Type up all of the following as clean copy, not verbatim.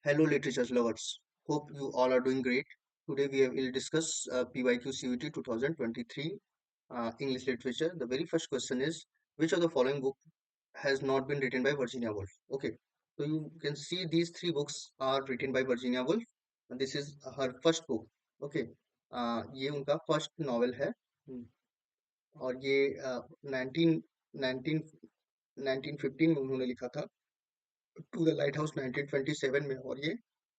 Hello, literature lovers. Hope you all are doing great. Today we will discuss PYQ CVT 2023 English literature. The very first question is, which of the following book has not been written by Virginia Woolf? Okay, so you can see these three books are written by Virginia Woolf. And this is her first book. Okay, ये उनका first novel है। और ये 19 19 1915 में उन्होंने लिखा था, to the light house 1927 में, और ये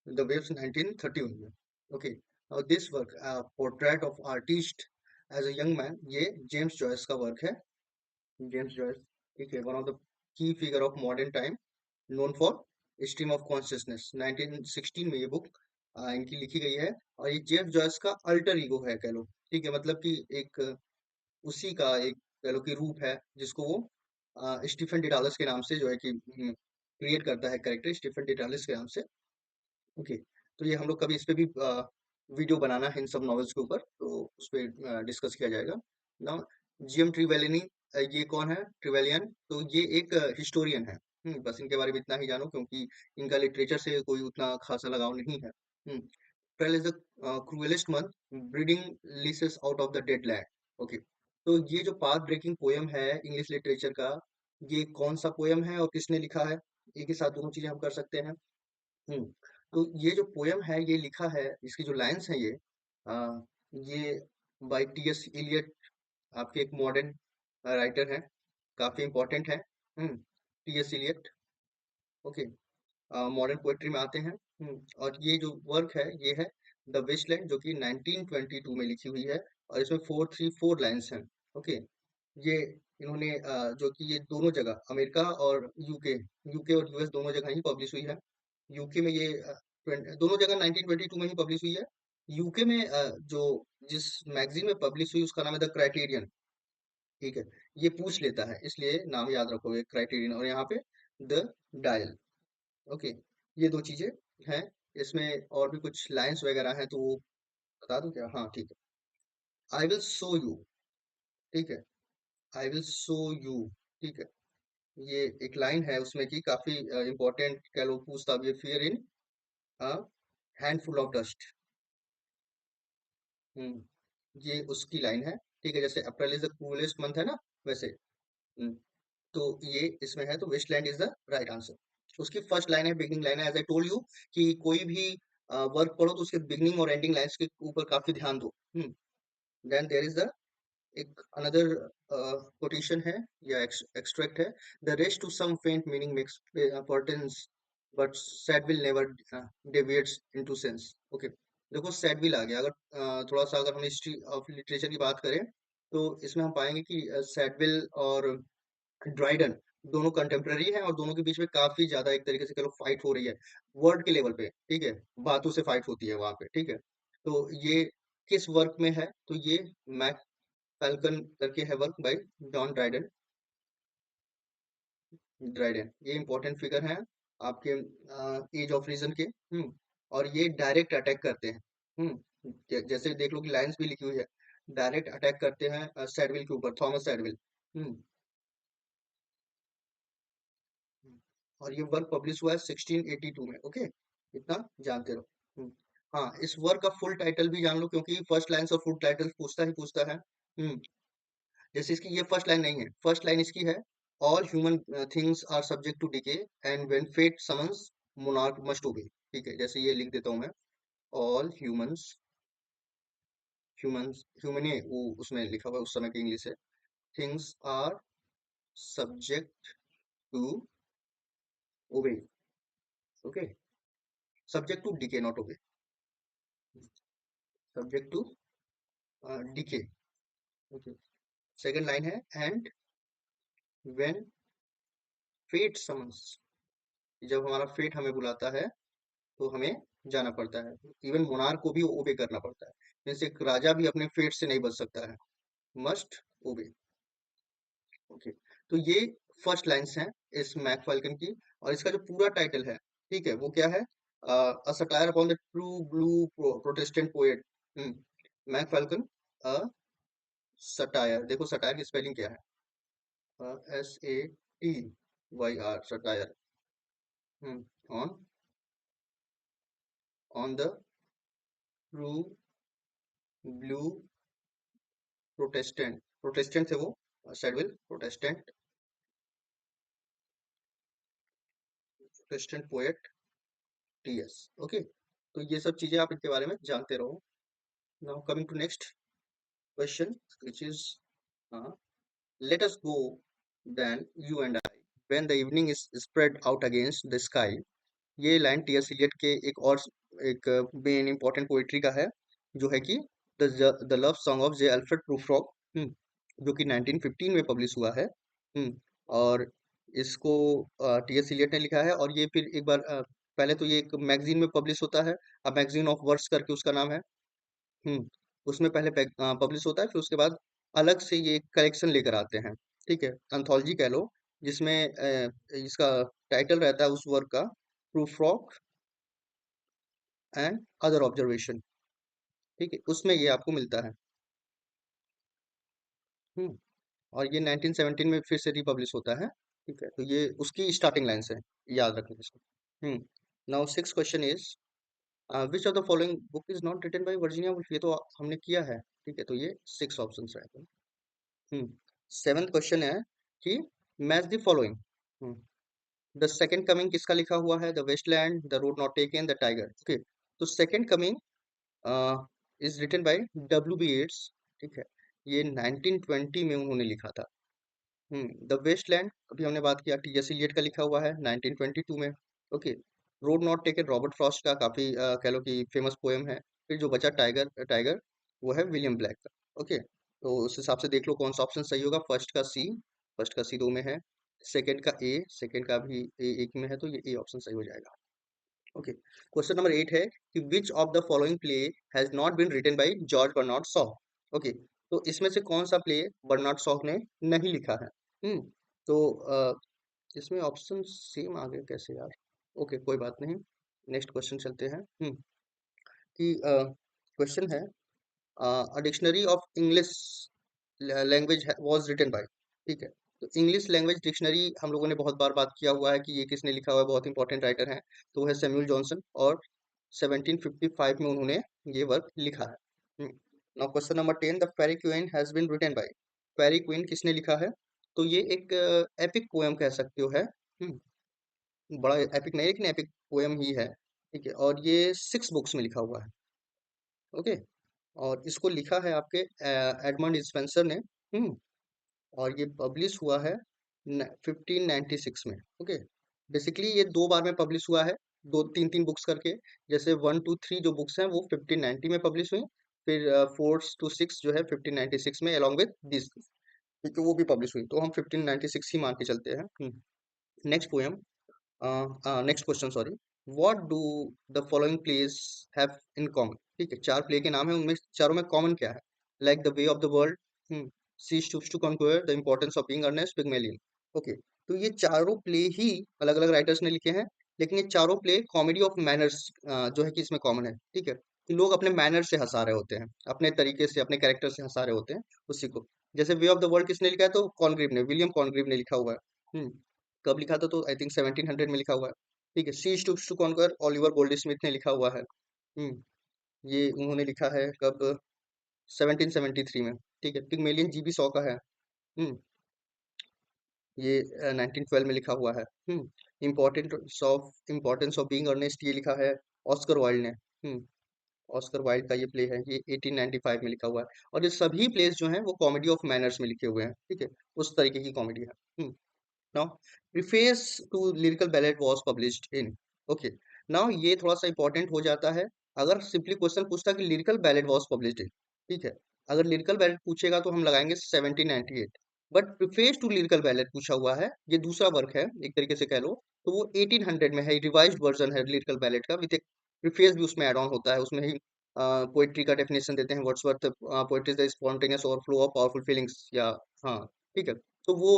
द वेव्स 1931 में। Okay, this work portrait of artist as a young man, ये जेम्स जॉयस का वर्क है। जेम्स जॉयस, ठीक है, one of the key figure of modern time, known for stream of consciousness. 1916 में ये बुक इनकी लिखी गई है। और ये जेम्स जॉयस का अल्टर ईगो है, कह लो, ठीक है, मतलब कि एक उसी का एक, कह लो कि रूप है, जिसको वो स्टीफन डिडालस के नाम से जो है कि क्रिएट करता है, कैरेक्टर स्टीफन डिडालस के नाम से। ओके, तो ये हम लोग कभी इस पे भी वीडियो बनाना है इन सब नॉवेल्स के ऊपर, तो उस पे डिस्कस किया जाएगा ना। जीएम ट्रिवेलिनी, ये कौन है? ट्रिवेलियन, तो ये एक हिस्टोरियन है। बस इनके बारे में इतना ही जानो, क्योंकि इनका लिटरेचर से कोई उतना खासा लगाव नहीं है। Trail is the cruellest month, breeding lilacs out of the dead land. Okay, तो ये जो पाथ ब्रेकिंग पोयम है इंग्लिश लिटरेचर का, ये कौन सा पोयम है और किसने लिखा है? एक ही साथ दोनों चीजें हम कर सकते हैं। हम्म तो ये जो पोयम है, ये लिखा है, इसकी जो लाइंस है, ये बाय टीएस इलियट, आपके एक मॉडर्न राइटर हैं, काफी इंपॉर्टेंट है। TS Eliot. Okay, modern poetry में आते हैं। और ये जो वर्क है, ये है द वेस्टलैंड, जो कि 1922 में लिखी हुई है। और इसमें 434 लाइंस हैं। ओके, ये इन्होंने जो कि ये दोनों जगह, अमेरिका और यूके, यूके और यूएस दोनों जगह ही पब्लिश हुई है। यूके में ये दोनों जगह 1922 में ही पब्लिश हुई है। यूके में जो जिस मैगजीन में पब्लिश हुई, उसका नाम है द क्राइटेरियन। ठीक है, ये पूछ लेता है, इसलिए नाम याद रखोगे, क्राइटेरियन, और यहाँ पे द डायल। ओके, ये दो चीजें हैं। इसमें और भी कुछ लाइंस वगैरह हैं, तो वो बता दूं क्या? हाँ, ठीक है। आई विल शो यू, ठीक है, आई विल शो यू, ठीक है, ये एक लाइन है उसमें की, काफी इंपॉर्टेंट, कह लो, पूछता भी, fear in handful of dust. ये उसकी लाइन है। ठीक है, जैसे April is the coolest month है ना, वैसे। हम्म, तो ये इसमें है, तो Wasteland is the right answer. उसकी फर्स्ट लाइन है, बिगनिंग लाइन है, एज आई टोल्ड यू, कि कोई भी वर्क पढ़ो तो उसके बिगनिंग और एंडिंग लाइंस के ऊपर काफी ध्यान दो। देन देयर इज द एक अनदर कोटेशन है, या एक्सट्रैक्ट है, द रेस्ट टू सम फेंट meaning makes पर्टेंस, but sad will never deviates into sense. Okay, देखो, सैड विल आ गया। अगर थोड़ा सा अगर हम हिस्ट्री ऑफ लिटरेचर की बात करें, तो इसमें हम पाएंगे कि सैडविल और ड्राइडन दोनों कंटेम्पररी हैं, और दोनों के बीच में काफी ज्यादा, एक तरीके से कह लो, फाइट हो रही है, वर्ड के लेवल पे। ठीक है, बातों से फाइट होती है वहां पे। ठीक है, तो ये किस वर्क में है? तो ये मैक फैल्कन करके है work, bye John Dryden. Dryden, ये इंपॉर्टेंट फिगर हैं आपके एज ऑफ रीजन के। और ये डायरेक्ट अटैक करते हैं। जैसे देख लो कि लाइंस भी लिखी हुई है, डायरेक्ट अटैक करते हैं सैडविल के ऊपर, थॉमस सैडविल। हम्म और ये वर्क पब्लिश हुआ है 1682 में। ओके, इतना जानते रहो। हाँ, इस वर्क का फुल टाइटल भी जान लो, क्योंकि फर्स्ट लाइन और फुल टाइटल पूछता ही पूछता है। जैसे इसकी ये फर्स्ट लाइन नहीं है, फर्स्ट लाइन इसकी है, all human things are subject to decay, and when fate summons monarch must obey. ठीक है, जैसे ये लिख देता हूँ मैं, ऑल ह्यूमंस, ह्यूमंस, ह्यूमन, वो उसमें लिखा हुआ है उस समय की इंग्लिश है, things are subject to obey. Okay, subject to decay, not obey, subject to decay. Okay, second line है, एंड व्हेन फेट समन्स, जब हमारा फेट हमें बुलाता है, तो हमें जाना पड़ता है। इवन मोनार्क को भी ओबे करना पड़ता है, जैसे एक राजा भी अपने फेट से नहीं बच सकता है, मस्ट ओबे। ओके, तो ये फर्स्ट लाइंस हैं इस मैक फाल्कन की। और इसका जो पूरा टाइटल है, ठीक है, वो क्या है? A satire upon the true blue Protestant poet, Mac Flecknoe, a satire. देखो, सटायर की स्पेलिंग क्या है? SATYR, satire. On on the true blue Protestant, Protestant थे वो, Shadwell Protestant, Protestant poet T S. Okay, तो ये सब चीजें आप इनके बारे में जानते रहो। Now coming to next question which is uh, let us go then you and I when the evening is spread out against the sky। ये लाइन टी.एस. इलियट के एक मेन इंपॉर्टेंट पोइट्री का है, जो है कि the love song of J Alfred Prufrock, जो कि 1915 में पब्लिश हुआ है। और इसको टी.एस. इलियट ने लिखा है, और ये फिर एक बार पहले तो ये एक मैगजीन में पब्लिश होता है, अब मैगजीन ऑफ वर्ड्स करके उसका नाम है। हम्म उसमें पहले पब्लिश होता है, फिर उसके बाद अलग से ये कलेक्शन लेकर आते हैं, ठीक है, एंथोलॉजी कह लो, जिसमें इसका टाइटल रहता है उस वर्क का, proof of and other observation. ठीक है, उसमें ये आपको मिलता है। हम्म और ये 1917 में फिर से रिपब्लिश होता है। ठीक है, तो ये उसकी स्टार्टिंग लाइन से याद रखना इसको। Now six question is which of the following book is not written by Virginia Woolf. ये तो हमने किया है, ठीक है, तो ये सिक्स ऑप्शंस रहते हैं। सेवेंथ क्वेश्चन है कि match the following. The second coming किसका लिखा हुआ है? The Waste Land, the road not taken, the tiger. Okay, तो second coming is written by W B Yeats. ठीक है, ये 1920 में उन्होंने लिखा था। द वेस्टलैंड अभी हमने बात किया, टी एस इलियट का लिखा हुआ है 1922 में। Okay, road not taken Robert Frost का काफी कह लो कि फेमस पोएम है। फिर जो बचा टाइगर टाइगर, वो है विलियम ब्लैक का। ओके, तो उस हिसाब से देख लो कौन सा ऑप्शन सही होगा। फर्स्ट का सी दो में है, सेकंड का ए, सेकंड का भी ए एक में है, तो ये ए ऑप्शन सही हो जाएगा। ओके, क्वेश्चन नंबर 8 है कि which of the following play has not been written by George Bernard Shaw. Okay, तो इसमें से कौन सा प्ले बर्नार्ड शॉ ने नहीं लिखा है? हम्म तो इसमें ऑप्शन सेम आ गए कैसे यार? ओके, कोई बात नहीं, नेक्स्ट क्वेश्चन चलते हैं। कि क्वेश्चन है a dictionary of English language was written by. ठीक है, तो इंग्लिश लैंग्वेज डिक्शनरी हम लोगों ने बहुत बार बात किया हुआ है कि ये किसने लिखा हुआ है, बहुत इंपॉर्टेंट राइटर है, तो वो है सैमुअल जॉनसन, और 1755 में उन्होंने ये वर्क लिखा है। Now question number 10, the Faerie Queene has been written by. Faerie Queene किसने लिखा है? तो ये एक एपिक पोएम कह सकते हो है। बड़ा एपिक नहीं, लेकिन एपिक पोएम ही है। ठीक है, और ये 6 बुक्स में लिखा हुआ है। ओके, और इसको लिखा है आपके एडमंड स्पेंसर ने। हम्म और ये पब्लिश हुआ है 1596 में। ओके, बेसिकली ये दो बार में पब्लिश हुआ है, दो तीन तीन बुक्स करके। जैसे 1 2 3 जो बुक्स हैं वो 1590 में पब्लिश हुई, फिर 4 to 6 जो है 1596 में अलॉन्ग विद दिस, क्योंकि वो भी पब्लिश हुई, तो हम 1596 ही मान के चलते हैं। Next poem, next question sorry, what do the following place have in common. ठीक है, चार प्ले के नाम है, उनमें चारों में कॉमन क्या है? Like the way of the world, she stoops to conquer, the importance of being earnest, Pygmalion. Okay, तो ये चारों प्ले ही अलग अलग राइटर्स ने लिखे हैं, लेकिन ये चारों प्ले कॉमेडी ऑफ मैनर्स जो है कि इसमें कॉमन है। ठीक है, कि लोग अपने मैनर से हंसा रहे होते हैं, अपने तरीके से, अपने कैरेक्टर से हंसा रहे होते हैं उसी को। जैसे वे ऑफ द वर्ल्ड किसने लिखा है? तो कॉनग्रीव ने, विलियम कॉनग्रीव ने लिखा हुआ है। हम्म कब लिखा था? तो आई थिंक 1700 में लिखा हुआ है। ठीक है, she stoops to conquer, Oliver Goldsmith ने लिखा हुआ है। हम्म ये उन्होंने लिखा है कब? 1773 में। ठीक है, पिग्मेलियन जीबी सॉ का है। हम्म ये 1912 में लिखा हुआ है। इम्पोर्टेंस ऑफ बीइंग अर्नेस्ट, ये लिखा है ऑस्कर वाइल्ड ने। ऑस्कर वाइल्ड का ये प्ले है, ये 1895 में लिखा हुआ है। और ये सभी प्लेस जो हैं वो कॉमेडी ऑफ मैनर्स में लिखे हुए हैं। ठीक है, उस तरीके की कॉमेडी है। now preface to lyrical ballad was published in। okay, now ये थोड़ा सा इंपॉर्टेंट हो जाता है। अगर सिंपली क्वेश्चन पूछता कि lyrical ballad was published in, ठीक है, अगर lyrical ballad पूछेगा तो हम लगाएंगे 1798। But preface to lyrical ballad पूछा हुआ है, ये दूसरा वर्क है एक तरीके से कह लो, तो वो 1800 में है, रिवाइज्ड वर्जन है लिरिकल बैलेट का, विद एक प्रिफेस भी उसमें एड ऑन होता है। उसमें ही पोएट्री का डेफिनेशन देते हैं, Wordsworth poetry is the spontaneous overflow of powerful feelings, या हाँ, ठीक है, तो वो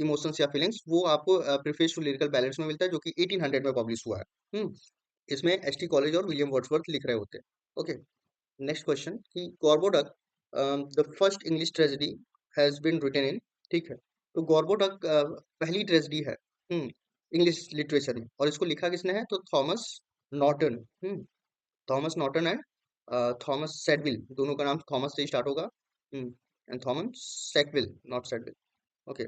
इमोशंस या फीलिंग्स वो आपको प्रीफेस टू लिरिकल बैलेंस में मिलता है, जो कि 1800 में पब्लिश हुआ है। इसमें एसटी कॉलेज और विलियम वर्ड्सवर्थ लिख रहे होते हैं। ओके, नेक्स्ट क्वेश्चन कि Gorboduc the first English tragedy has been written in. ठीक है, तो गॉर्बोडक पहली ट्रेजेडी है इंग्लिश लिटरेचर में, और इसको लिखा किसने है? तो Thomas Norton. Thomas Norton and Thomas Sedwill, दोनों का नाम थॉमस से स्टार्ट होगा। And Thomas Sackville, not Sedwill. Okay,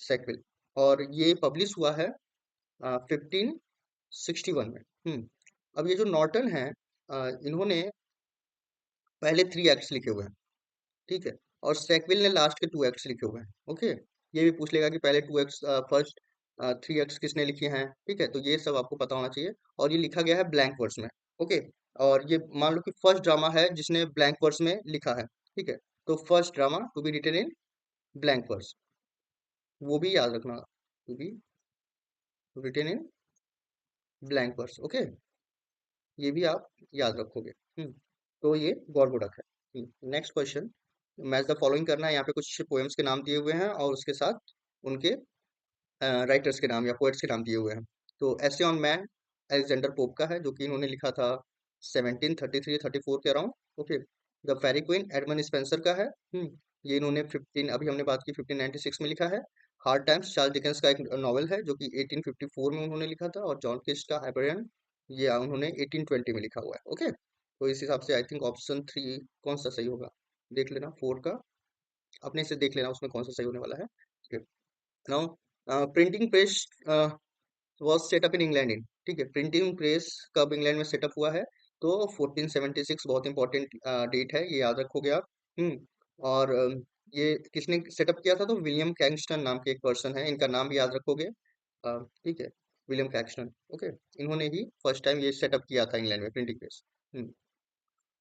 Sackville. और ये पब्लिश हुआ है 1561 में। अब ये जो नॉर्टन है, इन्होंने पहले 3 एक्ट्स लिखे हुए हैं, ठीक है। और सेकविल ने लास्ट के 2 एक्ट्स लिखे हुए हैं। ओके, ये भी पूछ लेगा कि पहले 2 एक्ट्स, फर्स्ट 3 एक्ट्स किसने लिखे हैं, ठीक है। तो ये सब आपको पता होना चाहिए। और ये लिखा गया है ब्लैंक वर्स में। ओके, और ये मान लो कि फर्स्ट ड्रामा है जिसने ब्लैंक वर्स में लिखा है, ठीक है। तो first drama to be written in blank verse, वो भी याद रखना, to be written in blank verse. Okay, ये भी आप याद रखोगे। तो ये गॉर्गोडक है। Next question, match the following करना है। यहाँ पे कुछ पोएम्स के नाम दिए हुए हैं और उसके साथ उनके राइटर्स के नाम या पोएट्स के नाम दिए हुए हैं। तो essay on man Alexander Pope का है, जो कि इन्होंने लिखा था 1733-34 के अराउंड। Okay, the Faerie Queene Edmund Spenser का है। ये इन्होंने 15, अभी हमने बात की, 1596 में लिखा है। हार्ड टाइम्स चार्ल्स डिकेंस का एक नॉवेल है जो कि 1854 में उन्होंने लिखा था। और जॉन किस्ट का हाइबरियन, ये उन्होंने 1820 में लिखा हुआ है। ओके, तो इस हिसाब से आई थिंक ऑप्शन 3 कौन सा सही होगा, देख लेना। 4 का अपने से देख लेना उसमें कौन सा सही होने वाला है। Now printing press was setup in England in, ठीक है। प्रिंटिंग प्रेस कब इंग्लैंड में सेटअप हुआ है, तो 1476 बहुत इंपॉर्टेंट डेट है, ये याद रखोगे आप। और ये किसने सेटअप किया था, तो विलियम कैंगस्टन नाम के एक पर्सन है, इनका नाम भी याद रखोगे। ठीक है, विलियम कैंगस्टन। ओके, इन्होंने ही फर्स्ट टाइम ये सेटअप किया था इंग्लैंड में printing press.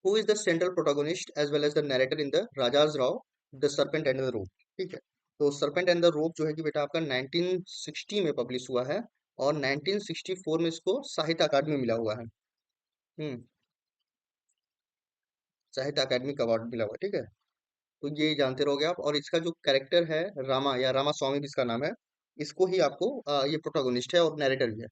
Who is the central protagonist as well as the narrator in the राजाज Rao the serpent and the rope, ठीक है। तो सर्पेंट एंड द रोप जो है कि बेटा आपका 1960 में पब्लिश हुआ है, और 1964 में इसको साहित्य अकादमी मिला हुआ है। हम्म साहित्य अकादमी का अवार्ड मिला हुआ है, ठीक है। तो ये जानते रहोगे आप। और इसका जो कैरेक्टर है रामा, या रामा स्वामी भी इसका नाम है, इसको ही आपको ये प्रोटोगोनिस्ट है और नरेटर भी है।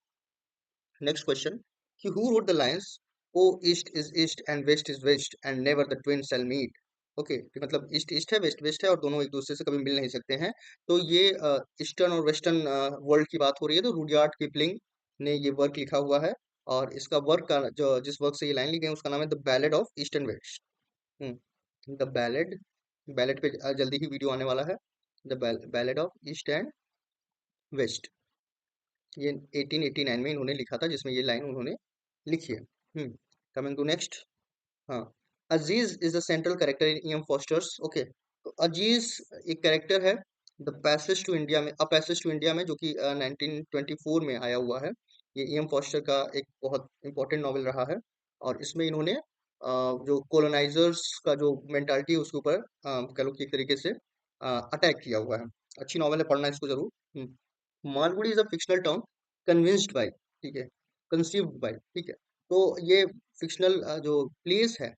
नेक्स्ट क्वेश्चन, कि who wrote the lines, O east is east and west is west and never the twain shall meet. Okay, कि मतलब ईस्ट ईस्ट है, वेस्ट वेस्ट है, और दोनों एक दूसरे से कभी मिल नहीं सकते हैं। तो ये ईस्टर्न और वेस्टर्न वर्ल्ड की बात हो रही है। तो रुडयार्ड किपलिंग ने ये वर्क लिखा हुआ है। और इसका वर्क का जो जिस वर्क से ये लाइन ली गई है, उसका नाम है the ballad of east and west. The ballad, ballad पे जल्दी ही वीडियो आने वाला है। The ballad of east and west, ये 1889 में इन्होंने लिखा था, जिसमें ये लाइन उन्होंने लिखी है। Coming to next. हाँ, Aziz is the central character in E M Forster's. Okay, तो अजीज एक कैरेक्टर है द पैसेज टू इंडिया में, अ पैसेज टू इंडिया में, जो कि 1924 में आया हुआ है। ये ईएम फॉस्टर का एक बहुत इंपॉर्टेंट नॉवेल रहा है। और इसमें इन्होंने जो कोलोनाइजर्स का जो मेंटालिटी है उसके ऊपर कह लो कि एक तरीके से अटैक किया हुआ है। अच्छी नॉवेल है, पढ़ना इसको जरूर। Malgudi is a fictional town convinced by, ठीक है, कंसीव्ड बाय, ठीक है। तो ये फिक्शनल जो प्लेस है,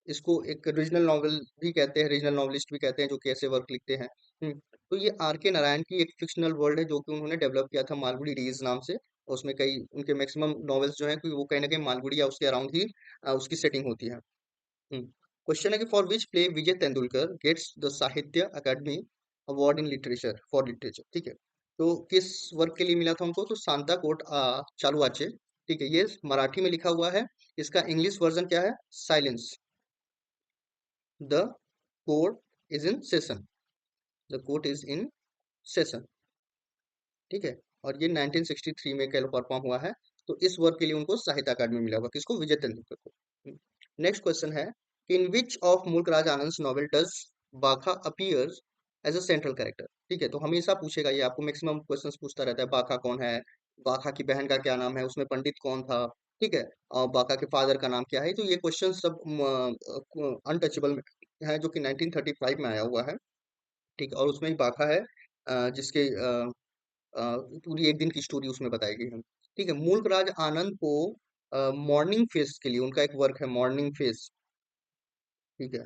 इसको एक रीजनल नॉवल भी कहते हैं, रीजनल नॉवलिस्ट भी कहते हैं, जो कि ऐसे वर्क लिखते हैं। तो ये आर के नारायण की एक फिक्शनल वर्ल्ड है, जो कि उन्होंने डेवलप किया था मालगुडी डेज नाम से। और उसमें कई उनके मैक्सिमम नॉवेल्स जो हैं कि वो कहीं ना कहीं मालगुडी या उसके अराउंड ही उसकी सेटिंग होती है। क्वेश्चन है कि for which play Vijay Tendulkar gets the Sahitya Akademi award in literature, for literature, ठीक है। तो किस वर्क के लिए मिला था उनको, तो सांता कोट चालुआचे, ठीक है। ये मराठी में लिखा हुआ है। इसका इंग्लिश वर्जन क्या है, silence the court is in session, the court is in session, ठीक है। और ये 1963 में कैलो परफॉर्म हुआ है। तो इस वर्क के लिए उनको साहित्य अकादमी मिला हुआ, किसको, विजय तेंदुलकर को। नेक्स्ट क्वेश्चन है, इन which of Mulk Raj Anand novel does Bagha appears as a central character, ठीक है। तो हमेशा पूछेगा ये, आपको मैक्सिमम क्वेश्चंस पूछता रहता है, बाघा कौन है, बाघा की बहन का क्या नाम है, उसमें पंडित कौन था, ठीक है। और बाघा के फादर का नाम क्या है। तो ये क्वेश्चन सब अनटचेबल है, जो कि 1935 में आया हुआ है, ठीक है। और उसमें ही बाघा है जिसके अ, पूरी एक दिन की स्टोरी उसमें बताई गई है, ठीक है। मुल्क राज आनंद को मॉर्निंग फेस के लिए, उनका एक वर्क है मॉर्निंग फेस, ठीक है,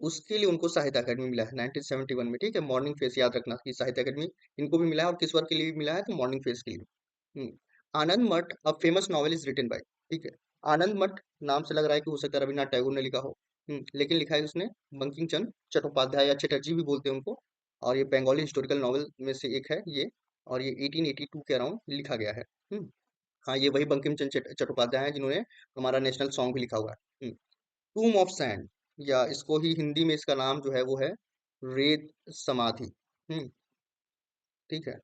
उसके लिए उनको साहित्य अकादमी मिला है 1971 में, ठीक है। मॉर्निंग फेस याद रखना कि साहित्य अकादमी इनको भी मिला है, और किस वर्क के लिए भी मिला है, तो मॉर्निंग फेस के लिए। Anand Math a famous novel is written by, ठीक है। आनंद मठ नाम से लग रहा है कि हो सकता है रविन्द्रनाथ टैगोर ने लिखा हो। लेकिन लिखा है उसने बंकिम चंद्र चट्टोपाध्याय, या चटर्जी भी बोलते हैं उनको। और ये बंगाली हिस्टोरिकल नॉवेल में से एक है ये। और ये 1882 के अराउंड लिखा गया है। हाँ, ये वही बंकिम चंद्र चट्टोपाध्याय हैं जिन्होंने हमारा नेशनल सॉन्ग भी लिखा हुआ है। टूम ऑफ सैंड, या इसको ही हिंदी में इसका नाम जो है वो है रेत समाधि। हम्म ठीक है।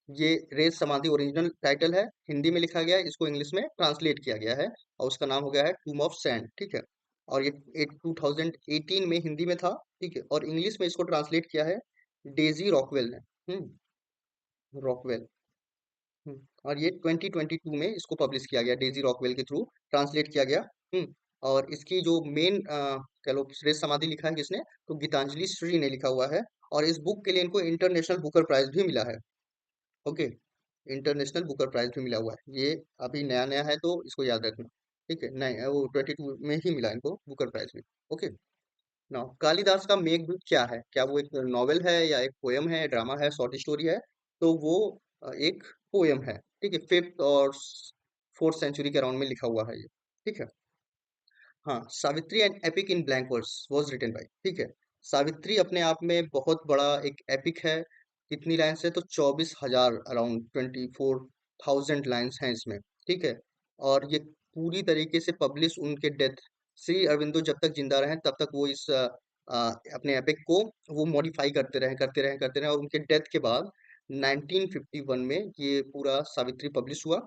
ये रेत समाधि ओरिजिनल टाइटल है, हिंदी में लिखा गया है, इसको इंग्लिश में ट्रांसलेट किया गया है और उसका नाम हो गया है टूम ऑफ सैंड। ठीक है। और ये 2018 में हिंदी में था। ठीक है। और इंग्लिश में इसको ट्रांसलेट किया है डेजी रॉकवेल ने। रॉकवेल। और ये 2022 में इसको पब्लिश किया गया, डेजी रॉकवेल के थ्रू ट्रांसलेट किया गया। और इसकी जो मेन कह लो श्रेष्ठ समाधि लिखा है किसने, तो गीतांजलि श्री ने लिखा हुआ है। और इस बुक के लिए इनको इंटरनेशनल बुकर प्राइज भी मिला है। ओके। इंटरनेशनल बुकर प्राइज भी मिला हुआ है। ये अभी नया नया है तो इसको याद रखना। ठीक है। नहीं, वो 22 में ही मिला इनको बुकर प्राइज भी। ओके। नाउ कालिदास का मेघदूत क्या है, क्या वो एक नॉवेल है या एक पोयम है, ड्रामा है, शॉर्ट स्टोरी है? तो वो एक पोयम है। ठीक है। 5th और 4th सेंचुरी के अराउंड में लिखा हुआ है ये। ठीक है। हाँ, Savitri an epic in blank verse was written by. ठीक है। सावित्री अपने आप में बहुत बड़ा एक एपिक है। कितनी लाइन्स है, तो 24,000, अराउंड 24,000 लाइन्स हैं इसमें। ठीक है। और ये पूरी तरीके से पब्लिश उनके डेथ, श्री अरविंदो जब तक जिंदा रहे तब तक वो इस अपने एपिक को वो मॉडिफाई करते रहे करते रहे करते रहे, और उनके डेथ के बाद 1951 में ये पूरा सावित्री पब्लिश हुआ।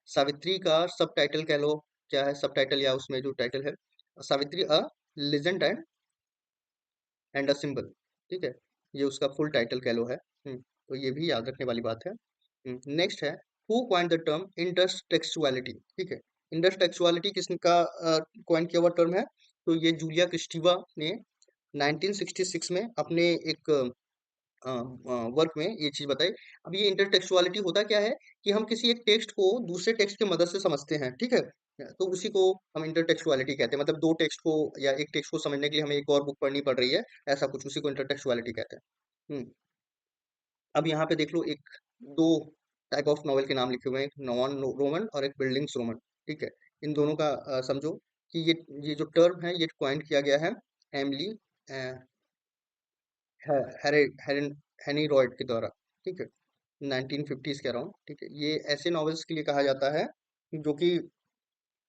सावित्री का सब टाइटल कह लो क्या है, सब टाइटल या उसमें जो टाइटल है, Savitri a legend and a symbol. ठीक है। ये उसका फुल टाइटल कह लो है। तो ये भी याद रखने वाली बात है। नेक्स्ट है, हु क्वाइंड द टर्म इंटरटेक्सुअलिटी। ठीक है। इंटरटेक्सुअलिटी किसका क्वाइंट किया हुआ टर्म है, तो ये जूलिया क्रिस्टीवा ने 1966 में अपने एक वर्क में ये चीज बताई। अब ये इंटरटेक्सुअलिटी होता क्या है, कि हम किसी एक टेक्स्ट को दूसरे टेक्स्ट की मदद से समझते हैं। ठीक है। तो उसी को हम इंटरटेक्सुअलिटी कहते हैं, मतलब दो टेक्स्ट को या एक टेक्स्ट को समझने के लिए हमें एक और बुक पढ़नी पड़ रही है, ऐसा कुछ, उसी को इंटरटेक्सुअलिटी कहते हैं। अब यहाँ पे देख लो, एक दो टाइप ऑफ नॉवेल के नाम लिखे हुए हैं, एक नॉन रोमन और एक बिल्डिंग्स रोमन। ठीक है। इन दोनों का समझो कि ये जो टर्म है ये क्वाइंट किया गया है एमिली हेरन हेनी रॉयड के द्वारा। ठीक है। 1950s के अराउंड। ठीक है। ये ऐसे नॉवेल्स के लिए कहा जाता है जो कि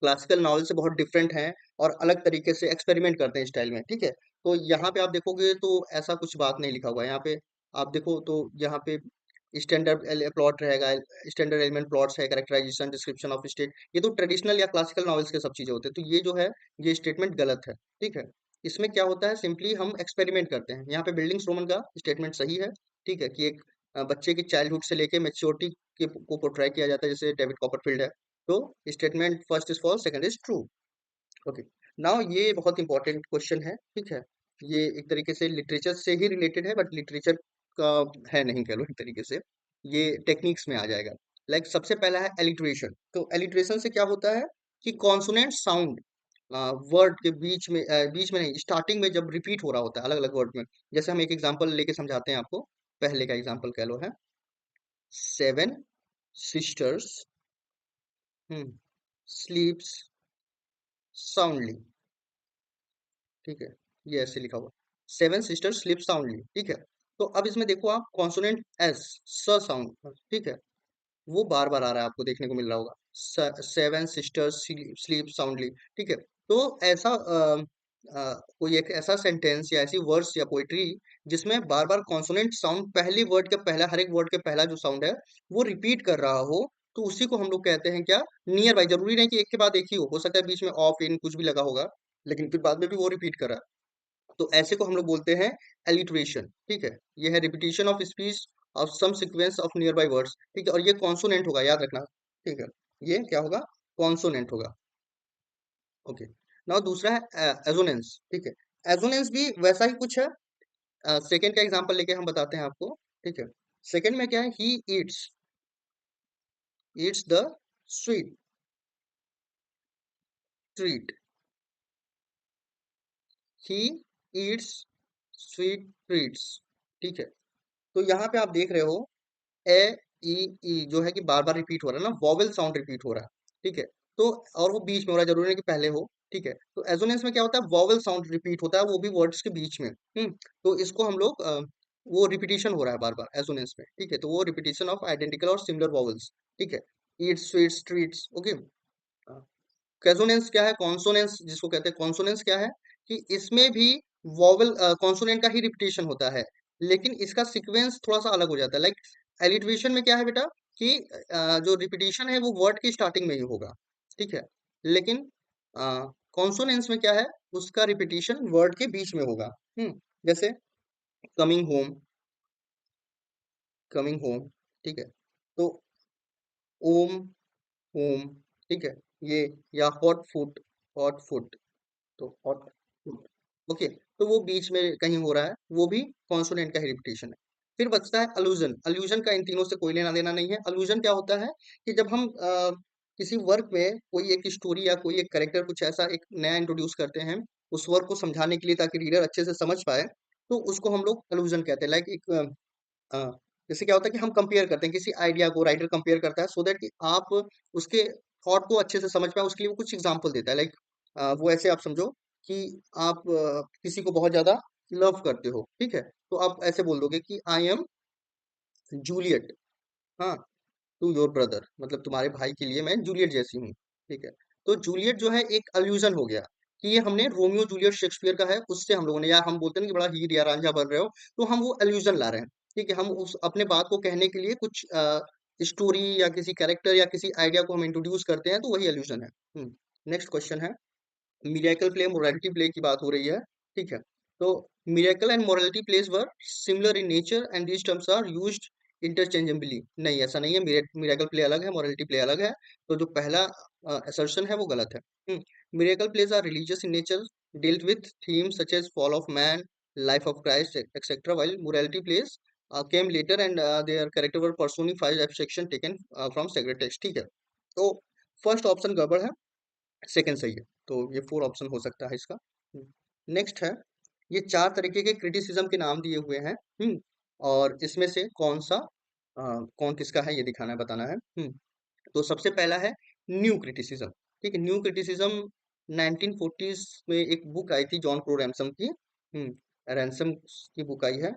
क्लासिकल नॉवेल से बहुत डिफरेंट हैं और अलग तरीके से एक्सपेरिमेंट करते हैं स्टाइल में। ठीक है। तो यहाँ पे आप देखोगे तो ऐसा कुछ बात नहीं लिखा हुआ है यहाँ पे। आप देखो तो यहाँ पे स्टैंडर्ड प्लॉट रहेगा, स्टैंडर्ड एलिमेंट प्लॉट्स है, कैरेक्टराइजेशन, डिस्क्रिप्शन ऑफ स्टेट, ये तो ट्रेडिशनल या क्लासिकल नॉवेल्स के सब चीजें होते हैं। तो ये जो है, ये स्टेटमेंट गलत है। ठीक है। इसमें क्या होता है, सिंपली हम एक्सपेरिमेंट करते हैं। यहाँ पे बिल्डिंग्स रोमन का स्टेटमेंट सही है। ठीक है। कि एक बच्चे की चाइल्डहुड से लेके मेच्योरिटी को पोर्ट्राई किया जाता है, जैसे डेविड कॉपरफील्ड है। तो statement first is false, second is true. Okay. Now ये बहुत इंपॉर्टेंट क्वेश्चन है। ठीक है। ये एक तरीके से लिटरेचर से ही रिलेटेड है, बट लिटरेचर का है नहीं, कह लो एक तरीके से। ये टेक्निक्स में आ जाएगा। लाइक सबसे पहला है एलिट्रेशन। तो एलिट्रेशन से क्या होता है, कि कॉन्सोनेंट साउंड वर्ड के बीच में नहीं, स्टार्टिंग में जब रिपीट हो रहा होता है अलग अलग वर्ड में। जैसे हम एक एग्जांपल लेके समझाते हैं आपको। पहले का एग्जांपल कह लो है, सेवन सिस्टर्स स्लीप्स साउंडली। ठीक है। ये ऐसे लिखा हुआ, सेवन सिस्टर स्लीप साउंडली। ठीक है। तो अब इसमें देखो आप, कॉन्सोनेंट एस, स साउंड। ठीक है। वो बार बार आ रहा है, आपको देखने को मिल रहा होगा, सेवन सिस्टर्स स्लीप साउंडली। ठीक है। तो ऐसा कोई एक ऐसा सेंटेंस या ऐसी वर्ड्स या पोइट्री जिसमें बार बार कॉन्सोनेंट साउंड पहली वर्ड के पहला, हर एक वर्ड के पहला जो साउंड है वो रिपीट कर रहा हो, तो उसी को हम लोग कहते हैं क्या, नियर बाई। जरूरी नहीं कि एक के बाद एक ही हो सकता है बीच में ऑफ इन कुछ भी लगा होगा, लेकिन फिर बाद में भी वो रिपीट कर रहा है। तो ऐसे को हम लोग बोलते हैं एलिट्रेशन। ठीक है। ये है repetition of speech of some sequence of nearby words. ठीक है। और ये कॉन्सोनेंट होगा, याद रखना। ठीक है। ये क्या होगा, कॉन्सोनेंट होगा। ओके। नाउ दूसरा है एजोनेंस। ठीक है। एजोनेंस भी वैसा ही कुछ है। सेकंड का एग्जांपल लेके हम बताते हैं आपको। ठीक है। सेकंड में क्या है, he eats eats the sweet treat. He eats sweet treats. ठीक है। तो यहाँ पे आप देख रहे हो, ए ई ई जो है कि बार बार रिपीट हो रहा है ना, वॉवेल साउंड रिपीट हो रहा है। ठीक है। तो और वो बीच में हो रहा है, जरूरी नहीं कि पहले हो। ठीक है। तो एजोनेंस में क्या होता है, वॉवेल साउंड रिपीट होता है, वो भी वर्ड्स के बीच में। तो इसको हम लोग वो रिपीटिशन हो रहा है बार बार एजोनेंस में। ठीक है। तो वो रिपीटिशन ऑफ आइडेंटिकल और सिमिलर वॉवेल्स। ठीक है। Yeats sweets treats. ओके। कैजोनेंस क्या है, कॉन्सोनेंस जिसको कहते हैं, कॉन्सोनेंस क्या है कि इसमें भी वॉवल कॉन्सोनेंट का ही रिपीटेशन होता है, लेकिन इसका सीक्वेंस थोड़ा सा अलग हो जाता है। लाइक एलिट्रेशन में क्या है बेटा कि जो रिपीटेशन है वो वर्ड की स्टार्टिंग में ही होगा, ठीक है, लेकिन कॉन्सोनेंस में क्या है, उसका रिपीटेशन वर्ड के बीच में होगा। जैसे कमिंग होम, कमिंग होम, ठीक है, तो ओम, होम, ठीक है, ये, या हॉट फूड, हॉट फूड, तो हॉट फूड, ओके, तो वो बीच में कहीं हो रहा है, वो भी कॉन्सोनेंट का ही रिपीटेशन है। फिर बचता है अलूजन। अलूजन का इन तीनों से कोई लेना देना नहीं है। अलूजन क्या होता है कि जब हम किसी वर्क में कोई एक स्टोरी या कोई एक कैरेक्टर कुछ ऐसा एक नया इंट्रोड्यूस करते हैं उस वर्क को समझाने के लिए, ताकि रीडर अच्छे से समझ पाए, तो उसको हम लोग अलूजन कहते हैं। लाइक एक हाँ, जैसे क्या होता है कि हम कंपेयर करते हैं किसी आइडिया को, राइटर कंपेयर करता है सो दैट कि आप उसके थॉट को अच्छे से समझ पाए, उसके लिए वो कुछ एग्जांपल देता है। लाइक वो ऐसे आप समझो कि आप किसी को बहुत ज्यादा लव करते हो, ठीक है, तो आप ऐसे बोल दोगे कि आई एम जूलियट, हाँ, टू योर ब्रदर, मतलब तुम्हारे भाई के लिए मैं जूलियट जैसी हूँ, ठीक है। तो जूलियट जो है एक अल्यूजन हो गया कि ये हमने रोमियो जूलियट शेक्सपियर का है, उससे हम लोगों ने, या हम बोलते हैं ना कि बड़ा हीर या रांझा बन रहे हो, तो हम वो अल्यूजन ला रहे हैं, ठीक है, हम उस अपने बात को कहने के लिए कुछ स्टोरी या किसी कैरेक्टर या किसी आइडिया को हम इंट्रोड्यूस करते हैं, तो वही अल्यूजन है। नेक्स्ट क्वेश्चन है, मिरेकल प्ले मोरालिटी प्ले की बात हो रही है, ठीक है, तो miracle and morality plays were similar in nature and these terms are used interchangeably. नहीं, ऐसा नहीं है, मिरेकल प्ले अलग है, मोरालिटी प्ले अलग है, तो जो पहला असर्शन है वो गलत है। Miracle place are religious in nature, dealt with themes such as fall of man, life of Christ, etc., while morality plays came later and their character were personified abstraction taken from sacred text, ठीक है, तो first option गड़बड़ है, second सही है, तो ये four option हो सकता है इसका। नेक्स्ट है, ये चार तरीके के क्रिटिसिज्म के नाम दिए हुए हैं। और इसमें से कौन सा कौन किसका है ये दिखाना है, बताना है। तो सबसे पहला है न्यू क्रिटिसिज्म, ठीक है, न्यू क्रिटिसिज्म 1940s में एक बुक आई थी जॉन क्रो रैनसम की, रैनसम की बुक आई है,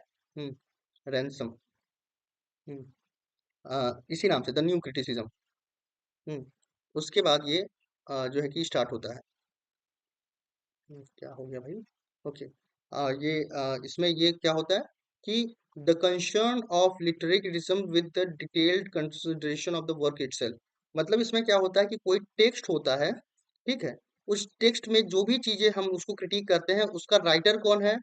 रैनसम, इसी नाम से द न्यू क्रिटिसिज्म। उसके बाद ये जो है कि स्टार्ट होता है। क्या हो गया भाई, ओके, इसमें ये क्या होता है कि the concern of literary criticism with the detailed consideration of the work itself. मतलब इसमें क्या होता है कि कोई टेक्स्ट होता है, ठीक है, उस टेक्स्ट में जो भी चीजें हम उसको क्रिटिक करते हैं उसका राइटर कौन है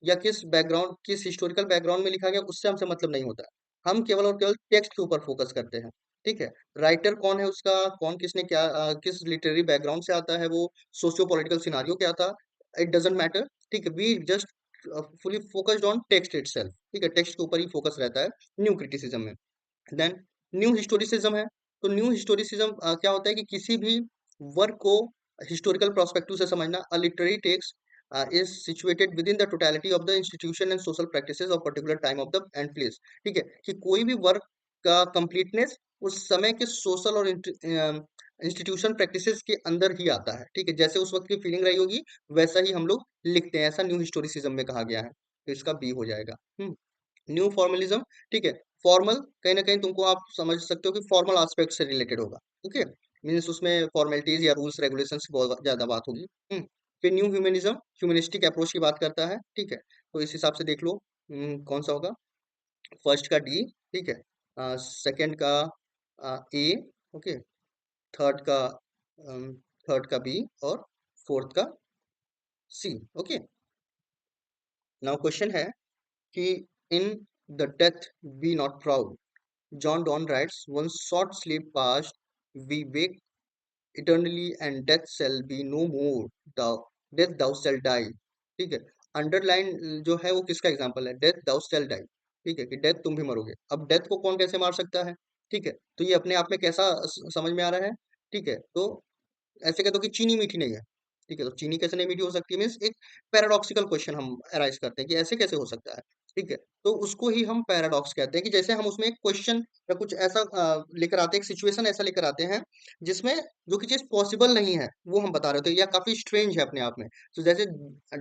या किस बैकग्राउंड, किस हिस्टोरिकल बैकग्राउंड में लिखा गया, उससे हमसे मतलब नहीं होता। हम केवल और केवल टेक्स्ट के ऊपर फोकस करते हैं, ठीक है। राइटर कौन है उसका, कौन किसने क्या किस लिटरेरी बैकग्राउंड से आता है, वो सोशियो पॉलिटिकल सिनारियो क्या था, इट डजेंट मैटर, ठीक है, we just fully focused on text itself, ठीक है, टेक्स्ट के ऊपर ही फोकस रहता है न्यू क्रिटिसिज्म में। देन न्यू हिस्टोरिसिज्म है, तो न्यू हिस्टोरिसिज्म क्या होता है कि किसी भी वर्क को हिस्टोरिकल प्रोस्पेक्टिव से समझना। A literary text is situated with in the totality of the institution and social practices of particular time of the end place, ठीक है, कि कोई भी वर्क का कंप्लीटनेस उस समय के सोशल और इंस्टीट्यूशन प्रैक्टिसेस के अंदर ही आता है, ठीक है, जैसे उस वक्त की फीलिंग रही होगी वैसा ही हम लोग लिखते हैं, ऐसा न्यू हिस्टोरिसिज्म में कहा गया है, तो इसका बी हो जाएगा। न्यू फॉर्मलिज्म, ठीक है, फॉर्मल कहीं ना कहीं तुमको आप समझ सकते हो कि फॉर्मल एस्पेक्ट से रिलेटेड होगा, ओके, मीन्स उसमें फॉर्मेलिटीज या रूल्स रेगुलेशंस की बहुत ज्यादा बात होगी। फिर न्यू ह्यूमनिज्म ह्यूमनिस्टिक अप्रोच की बात करता है, ठीक है, तो इस हिसाब से देख लो कौन सा होगा। फर्स्ट का डी, ठीक है, सेकंड का ए, ओके, थर्ड का थर्ड का बी, और फोर्थ का सी, ओके। नाउ क्वेश्चन है कि in the death B not proud, John Donne writes, "One short sleep past, we wake eternally, and death shall be no more. Thou, death thou shalt die." ठीक है, underline जो है वो किसका example है, death thou shalt die, ठीक है, कि डेथ तुम भी मरोगे। अब डेथ को कौन कैसे मार सकता है, ठीक है, तो ये अपने आप में कैसा समझ में आ रहा है, ठीक है, तो ऐसे कहते हो कि चीनी मीठी नहीं है, ठीक है, तो चीनी कैसे नहीं मीठी हो सकती है, मीन्स एक पैराडॉक्सिकल क्वेश्चन हम अराइज करते हैं कि ऐसे कैसे हो सकता है, ठीक है, तो उसको ही हम पैराडॉक्स कहते हैं, कि जैसे हम उसमें एक क्वेश्चन या कुछ ऐसा लेकर आते हैं, एक सिचुएशन ऐसा लेकर आते हैं जिसमें जो कि चीज पॉसिबल नहीं है वो हम बता रहे होते हैं, या काफी स्ट्रेंज है अपने आप में, तो जैसे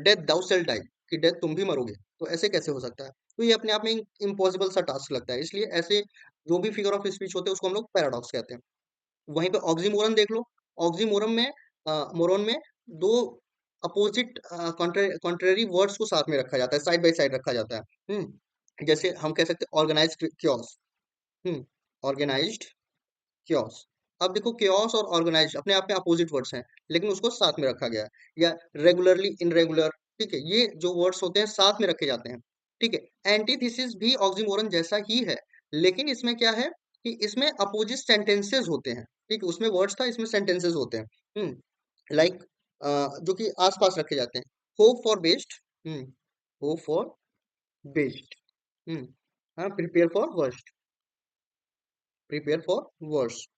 डेथ दाउ शेल डाई, कि डेथ तुम भी मरोगे, तो ऐसे कैसे हो सकता है, तो ये अपने आप में इम्पॉसिबल सा टास्क लगता है, इसलिए ऐसे जो भी फिगर ऑफ स्पीच होते हैं उसको हम लोग पैराडॉक्स कहते हैं। वहीं पे ऑक्सीमोरन देख लो। ऑक्सीमोरन में मोरन में दो अपोजिट कॉन्ट्रेरी वर्ड्स को साथ में रखा जाता है, साइड बाय साइड रखा जाता है। जैसे हम कह सकते हैं ऑर्गेनाइज्ड क्योस। Organised chaos. अब देखो क्योस और ऑर्गेनाइज अपने आप में अपोजिट वर्ड्स हैं, लेकिन उसको साथ में रखा गया है। या रेगुलरली, इनरेगुलर, ठीक है, ये जो वर्ड्स होते हैं साथ में रखे जाते हैं। ठीक है, एंटीथेसिस भी ऑक्सीमोरन जैसा ही है, लेकिन इसमें क्या है कि इसमें अपोजिट सेंटेंसेस होते हैं। ठीक है, उसमें वर्ड्स था, इसमें सेंटेंसेस होते हैं। लाइक जो कि आसपास रखे जाते हैं। Hope for best. Hope for best. Hmm हाँ, prepare for worst. Prepare for worst.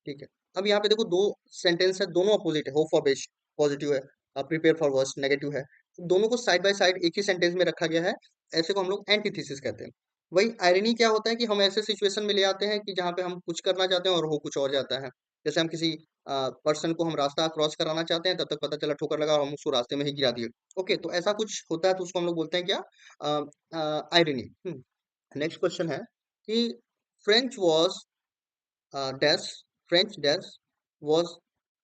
ठीक है। अब यहाँ पे देखो दो सेंटेंस है, दोनों अपोजिट है। होप फॉर बेस्ट पॉजिटिव है, प्रिपेयर फॉर वर्स्ट नेगेटिव है। तो दोनों को साइड बाय साइड एक ही सेंटेंस में रखा गया है। ऐसे को हम लोग एंटीथेसिस कहते हैं। वही आयरनी क्या होता है कि हम ऐसे सिचुएशन में ले आते हैं कि जहाँ पे हम कुछ करना चाहते हैं और हो कुछ और जाता है। जैसे हम किसी पर्सन को हम रास्ता क्रॉस कराना चाहते हैं, तब तक पता चला ठोकर लगा और हम उसको रास्ते में ही गिरा दिए। ओके, तो ऐसा कुछ होता है, तो उसको हम लोग बोलते हैं क्या, आयरनी। नेक्स्ट क्वेश्चन है कि French was dash French dash was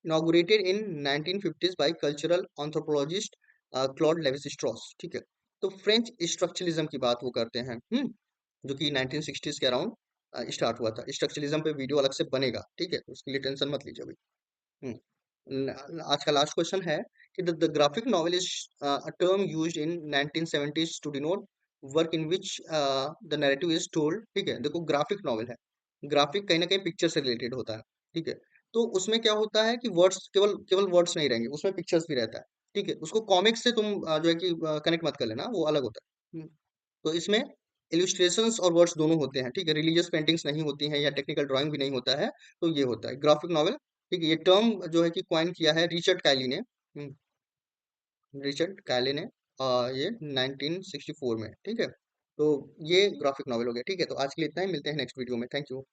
inaugurated in 1950s by cultural anthropologist Claude Levi Strauss. ठीक है, तो फ्रेंच स्ट्रक्चरलिज्म की बात वो करते हैं, जो कि 1960s के अराउंड स्टार्ट हुआ था। स्ट्रक्चरलिज्म पे वीडियो अलग से बनेगा, ठीक है, तो उसके लिए टेंशन मत लीजिए अभी। आज का लास्ट क्वेश्चन है कि the graphic novel is a term used in 1970s to denote work in which the narrative is told. ठीक है, देखो ग्राफिक नॉवेल है, ग्राफिक कहीं ना कहीं पिक्चर से रिलेटेड होता है। ठीक है, तो उसमें क्या होता है कि वर्ड्स, केवल केवल वर्ड्स नहीं रहेंगे, उसमें पिक्चर्स भी रहता है। ठीक है, उसको कॉमिक्स से तुम जो है कि कनेक्ट मत कर लेना, वो अलग होता है। तो इसमें इल्यूस्ट्रेशंस और वर्ड्स दोनों होते हैं। ठीक है, रिलीजियस पेंटिंग्स नहीं होती हैं या टेक्निकल ड्राइंग भी नहीं होता है। तो ये होता है ग्राफिक नॉवेल। ठीक है, ये टर्म जो है कि क्वाइन किया है रिचर्ड कायली ने। रिचर्ड कायले ने ये 1964 में। ठीक है, तो ये ग्राफिक नॉवेल हो गया। ठीक है, तो आज के लिए इतना ही, मिलते हैं नेक्स्ट वीडियो में। Thank you.